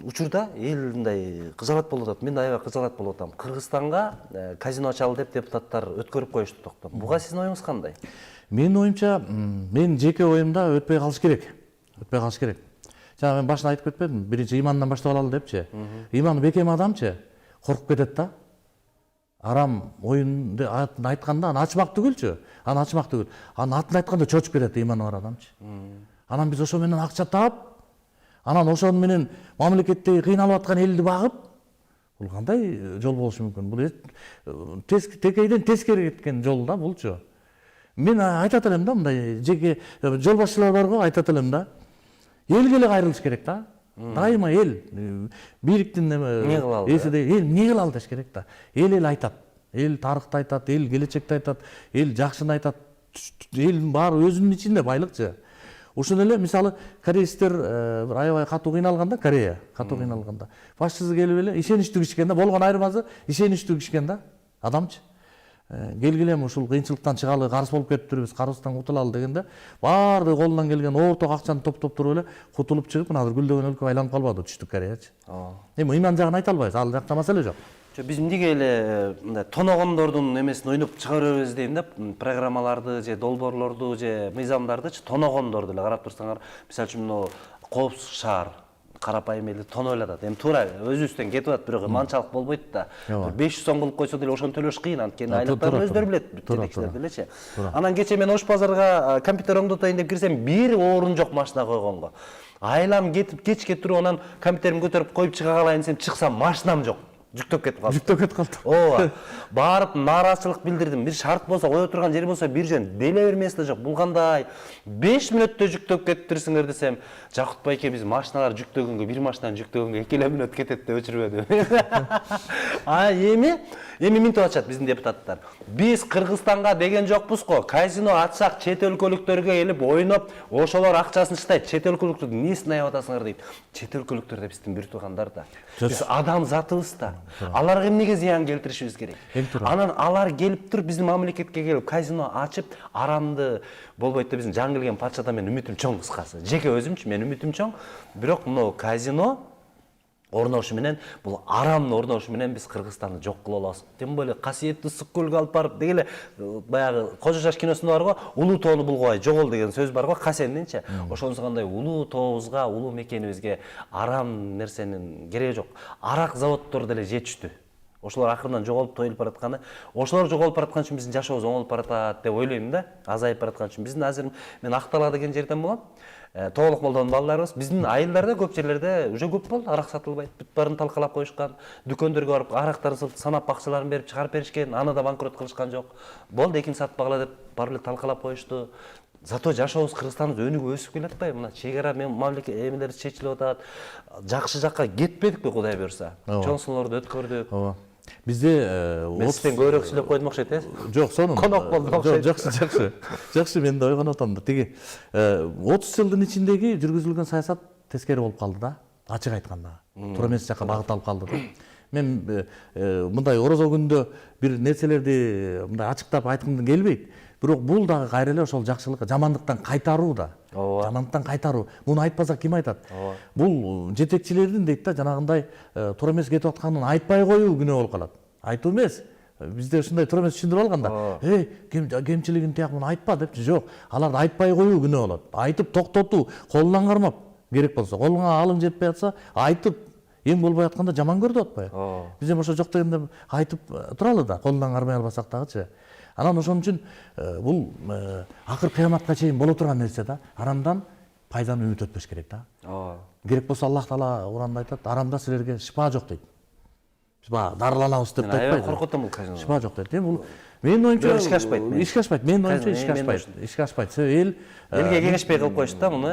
Учурда эл мындай кызалат болуп атат. Мен аябай кызалат болуп атам. Кыргызстанга казино ачалы деп депутаттар өткөрүп коюшту токтоп. Буга сиздин оюңуз кандай? Менин оюмча, мен жеке оюмда өтпөй калыш керек. Өтпөй калыш керек. Жана мен башында айтып кетпедимби? Биринчи имандан баштап алалы депчи. Иманы бекем адамчы коркуп кетет да. Арам оюнду айтканда аны ачмак түгүлчү. Аны ачмак түгүл. Аны атын айтканда чочуп кетет иманы бар адамчы. Анан биз ошо менен акча таап, анан ошон менен мамлекеттеги кыйналып аткан элди багып, бул кандай жол болушу мүмкүн? Бул текейден тескери кеткен жол да булчу. Мен айтат элем да, мындай жеке жол башчылар бар го, айтат элем да. Элге эле кайрылыш керек да. Дайыма эл бийликтин эсиде эл эмне кыла алыш керек да. Эл айтат. Эл тарыхты айтат, эл келечекти айтат, эл жакшыны айтат. Элдин баары өзүнүн ичинде байлыкчы. Ошон эле мисалы кореецтер аябай катуу кыйналганда, Корея катуу кыйналганда, башчысы келип эле ишеничтүү кишкен да, болгон айырмасы ишеничтүү кишкен да, адамчы. Келгиле ушул кыйынчылыктан чыгалы, карыз болуп кетиптирбиз, карыздан кутулалы дегенде, баардыгы колунан келген орток акчаны топтоп туруп эле кутулуп чыгып, мына азыр гүлдөгөн өлкөгө айланып калбады Түштүк Кореячы. Эми иман жагын айта албайбыз, ал жакта маселе жок. Биз эмнеге эле мындай тоногондордун эмесин ойноп чыгарабыз дейм да, программаларды же долбоорлорду же мыйзамдардычы тоногондорду эле карап турсаңар, мисалы үчүн мына Коопсуз шаар карапайым элди тонойлап атат. Эми туура өзүбүздөн кетип атат, бирок манчалык болбойт да. 500 сом кылып койсо деле ошону төлөш кыйын, анткени айлыктарын өздөрү билет, жетекчилер делечи. Анан кече мен Ош базарга компьютер оңдотоюн деп кирсем, бир орун жок машина койгонго. Айлам кетип кечке туруп анан компьютеримди көтөрүп коюп чыга калайын десем, чыксам машинам жок. Жүктөп кетип калды. Жүктөп кетип калды. Ооба. Барып нааразычылык билдирдим. Бир шарт болсо, кое турган жери болсо бир жөн деле бермеси да жок. Бул кандай? 5 мүнөттө жүктөп кетиптирсиңер десем, Жакут байке биз машиналар жүктөгөнгө, бир машинаны жүктөгөнгө 2 мүнөт кетет деп өчүрбөдү. Эми минтип атышат биздин депутаттар. Биз Кыргызстанга деген жокпуз го. Казино ачсак, чет өлкөлүктөргө келип ойноп, ошолор акчасын чытайт. Чет өлкөлүктөрдү эмнесин аябай атасыңар дейт. Чет өлкөлүктөр да биздин бир туугандар да. Биз адам затыбыз да. Аларга эмнеге зыян келтиришибиз керек? Анан алар келип туруп биздин мамлекетке келип казино ачып, арамды болбойт деп биздин жаңы келген патшадан мен үмүтүм чоң кыскасы. Жеке өзүмчү мен үмүтүм чоң. Бирок мына казино орношу менен, бул арамдын орношу менен биз Кыргызстанды жок кыла алабыз. Тем более касиеттүү Ысык көлгө алып барып дегеле баягы Кожо Жаш киносунда бар го, улуу тоону булгубай жогол деген сөз бар го, Касендинчи. Ошонусу кандай улуу тообузга, улуу мекенибизге арам нерсенин кереги жок. Арак заводдору деле жетиштүү. Ошолор акырынан жоголуп тоюлуп баратканы, ошолор жоголуп бараткан үчүн биздин жашообуз оңолуп баратат деп ойлойм да. Азайып бараткан үчүн биздин азыр мен Актала деген жерден болом. Тоолук молдонун балдарыбыз, биздин айылдарда көп жерлерде уже көп болду, арак сатылбайт. Бүт баарын талкалап коюшкан. Дүкөндөргө барып арактарын санап акчаларын берип чыгарып беришкен, аны да банкрот кылышкан жок. Болду, экин сатпагыла деп барып эле талкалап коюшту. Зато жашообуз Кыргызстанда өнүгүп өсүп келатпайбы? Мына чек ара мамлекет эмелер чечилип атат. Жакшы жакка кетпедикпи Кудай буйрса? Чоң сыноолорду өткөрдүк. Ооба. Бизде мен сизден көбүрөөк сүйлөп койдум окшойт, э? Жок, сонун. Конок болдум окшойт. Жакшы. Жакшы, мен да ойгонуп атам да. Тиги 30 жылдын ичиндеги жүргүзүлгөн саясат тескери болуп калды да. Ачык айтканда. Туура эмес жакка багыт алып калды да. Мен мындай орозо күндө бир нерселерди мындай ачыктап айткым келбейт. Бирок бул дагы кайра эле ошол жакшылыкка, жамандыктан кайтаруу да. Жамандыктан кайтаруу. Муну айтпасак ким айтат? Бул жетекчилердин дейт да, жанагындай туура эмес кетип атканын айтпай коюу күнөө болуп калат. Айтуу эмес. Бизде ушундай туура эмес түшүндүрүп алган да. Кемчилигин тияк муну айтпа депчи. Жок, аларды айтпай коюу күнөө болот. Айтып токтотуу, колунан кармап керек болсо, колуңа алым жетпей атса, айтып эң болбой атканда жаман көрдү атпайбы? Биз эми ошо жок дегенде айтып туралы да, колунан кармай албасак дагычы. Анан ошон үчүн бул акыр кыяматка чейин боло турган нерсе да. Арамдан пайданы үмүт өтпөш керек да. Керек болсо Аллах Таала Куранда айтат, арамда силерге шифа жок дейт. Шифа дарыланабыз деп айтпайбы. Аябай коркутам бул казино. Шифа жок дейт. Бул менин оюмча ишке ашпайт. Менин оюмча ишке ашпайт. Элге кеңешпей кылып коюшту да муну,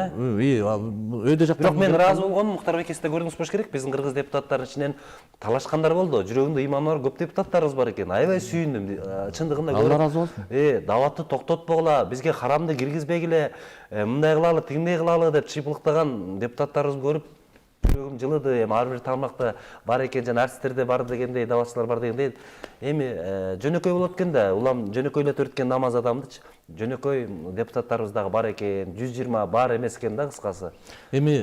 Өйдө жактан. Бирок мен ыраазы болгонум, Муктар Бекесте көрдүңүз болуш керек. Биздин кыргыз депутаттардын ичинен талашкандар болду. Жүрөгүндө иманы бар көп депутаттарыбыз бар экен. Аябай сүйүндүм. Чындыгында көрүп. Алла ыраазы болсун. Даватты токтотпогула, бизге харамды киргизбегиле, мындай кылалы, тигиндей кылалы деп чыйпылыктаган депутаттарыбызды көрүп жүрөгүм жылыды, эми ар бир тармакта бар экен, жана артисттерде бар дегендей, давачылар бар дегендей. Эми жөнөкөй болот экен да, улам жөнөкөйлөтүп өткөн намаз адамдычы. Жөнөкөй депутаттарыбыз дагы бар экен, 120 бар эмес экен да, кыскасы. Эми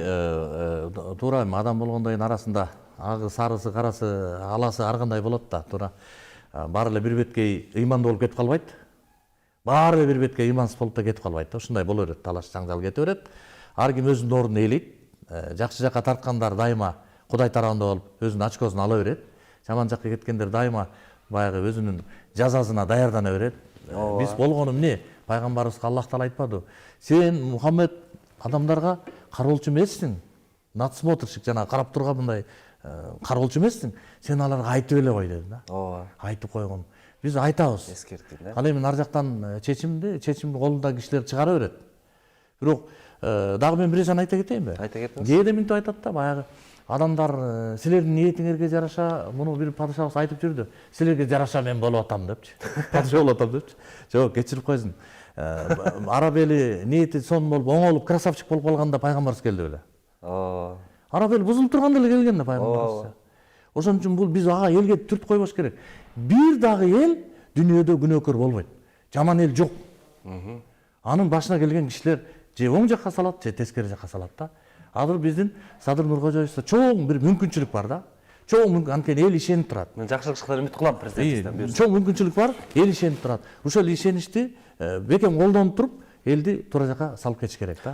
туура адам болгондой арасында агы, сарысы, карасы, аласы ар кандай болот да, туура. Баары эле бир беткей ыймандуу болуп кетип калбайт. Баары эле бир беткей ыймансыз болуп да кетип калбайт. Ушундай боло берет, талаш жаңжал кете берет. Ар ким өзүнүн ордун ээлейт. Жакшы жакка тарткандар дайыма Кудай тарабында болуп өзүнүн очкосун ала берет. Жаман жакка кеткендер дайыма баягы өзүнүн жазасына даярдана берет. Биз болгону эмне? Пайгамбарыбызга Аллах Таала айтпады. Сен Мухаммед адамдарга кароолчу эмессиң. Надсмотрщик жана карап турган мындай кароолчу эмессиң. Сен аларга айтып эле кой деди да. Ооба. Айтып койгон. Биз айтабыз. Эскерттик да. Ал эми нар жактан чечимди колунда кишилер чыгара берет. Бирок дагы мен бир нерсени айта кетейинби? Айта кетиңиз. Кээде мынтип айтат да, баягы адамдар силердин ниетиңерге жараша, муну бир падышабыз айтып жүрдү. Силерге жараша мен болуп атам депчи. Падыша болуп атам депчи. Жок, кечирип койсун. Арап эли ниети сонун болуп, оңолуп, красавчик болуп калганда пайгамбарыбыз келди беле. Ооба. Арап эл бузулуп турганда эле келген да пайгамбарыбыз. Ошон үчүн бул биз ага элге түрт койбош керек. Бир дагы эл дүйнөдө күнөөкөр болбойт. Жаман эл жок. Анын башына келген кишилер же оң жакка салат, же тескери жакка салат да. Азыр биздин Садыр Нуркожоевичте чоң бир мүмкүнчүлүк бар да. Чоң анткени эл ишенип турат. Мен жакшылык иштерге үмүт кылам президенттиктен буюрса. Чоң мүмкүнчүлүк бар, эл ишенип турат. Ушул ишеничти бекем колдонуп туруп, элди туура жакка салып кетиш керек да.